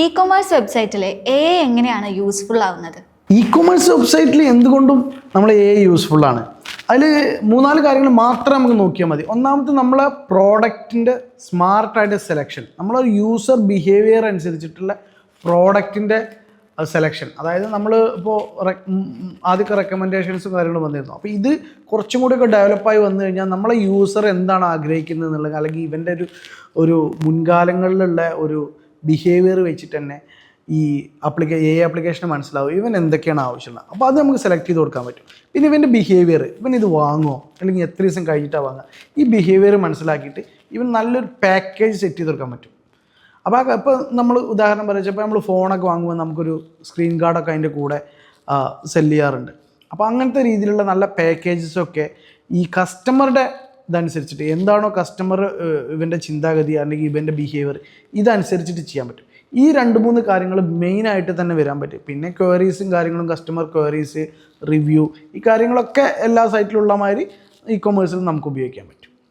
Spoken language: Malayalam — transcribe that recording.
ഇ-കൊമേഴ്സ് വെബ്സൈറ്റിൽ എങ്ങനെയാണ് യൂസ്ഫുൾ ആവുന്നത്? ഇ-കൊമേഴ്സ് വെബ്സൈറ്റിൽ എന്തുകൊണ്ടും നമ്മൾ യൂസ്ഫുള്ളാണ്. അതിൽ 3-4 കാര്യങ്ങൾ മാത്രം നമുക്ക് നോക്കിയാൽ മതി. ഒന്നാമത്തെ നമ്മളെ പ്രോഡക്റ്റിൻ്റെ സ്മാർട്ടായിട്ട് സെലക്ഷൻ, നമ്മളെ യൂസർ ബിഹേവിയർ അനുസരിച്ചിട്ടുള്ള പ്രോഡക്റ്റിൻ്റെ സെലക്ഷൻ. അതായത് നമ്മൾ ഇപ്പോൾ ആദ്യമൊക്കെ റെക്കമെൻഡേഷൻസും കാര്യങ്ങളും വന്നിരുന്നു. അപ്പോൾ ഇത് കുറച്ചും കൂടിയൊക്കെ ഡെവലപ്പായി വന്നു കഴിഞ്ഞാൽ നമ്മളെ യൂസർ എന്താണ് ആഗ്രഹിക്കുന്നത് എന്നുള്ളത്, അല്ലെങ്കിൽ ഇവൻ്റെ ഒരു മുൻകാലങ്ങളിലുള്ള ഒരു ബിഹേവിയർ വെച്ചിട്ട് തന്നെ ഈ ആപ്ലിക്കേഷന് മനസ്സിലാവും ഇവൻ എന്തൊക്കെയാണ് ആവശ്യമുള്ളത്. അപ്പോൾ അത് നമുക്ക് സെലക്ട് ചെയ്ത് കൊടുക്കാൻ പറ്റും. പിന്നെ ഇവൻ്റെ ബിഹേവിയർ, ഇവൻ ഇത് വാങ്ങുമോ അല്ലെങ്കിൽ എത്ര ദിവസം കഴിഞ്ഞിട്ടാണ് വാങ്ങുക, ഈ ബിഹേവിയർ മനസ്സിലാക്കിയിട്ട് ഇവൻ നല്ലൊരു പാക്കേജ് സെറ്റ് ചെയ്ത് കൊടുക്കാൻ പറ്റും. അപ്പോൾ ഇപ്പോൾ നമ്മൾ ഉദാഹരണം പറയുമ്പോൾ നമ്മൾ ഫോണൊക്കെ വാങ്ങുമ്പോൾ നമുക്കൊരു സ്ക്രീൻ ഗാർഡൊക്കെ അതിൻ്റെ കൂടെ സെല് ചെയ്യാറുണ്ട്. അപ്പോൾ അങ്ങനത്തെ രീതിയിലുള്ള നല്ല പാക്കേജസൊക്കെ ഈ കസ്റ്റമറുടെ ഇതനുസരിച്ചിട്ട് എന്താണോ കസ്റ്റമർ ഇവൻ്റെ ചിന്താഗതി അല്ലെങ്കിൽ ഇവൻ്റെ ബിഹേവിയർ ഇതനുസരിച്ചിട്ട് ചെയ്യാൻ പറ്റും. ഈ 2-3 കാര്യങ്ങൾ മെയിനായിട്ട് തന്നെ വരാൻ പറ്റും. പിന്നെ ക്വയറീസും കാര്യങ്ങളും, കസ്റ്റമർ ക്വയറീസ്, റിവ്യൂ, ഈ കാര്യങ്ങളൊക്കെ എല്ലാ സൈറ്റിലുള്ള മാതിരി ഇ-കൊമേഴ്സിൽ നമുക്ക് ഉപയോഗിക്കാൻ പറ്റും.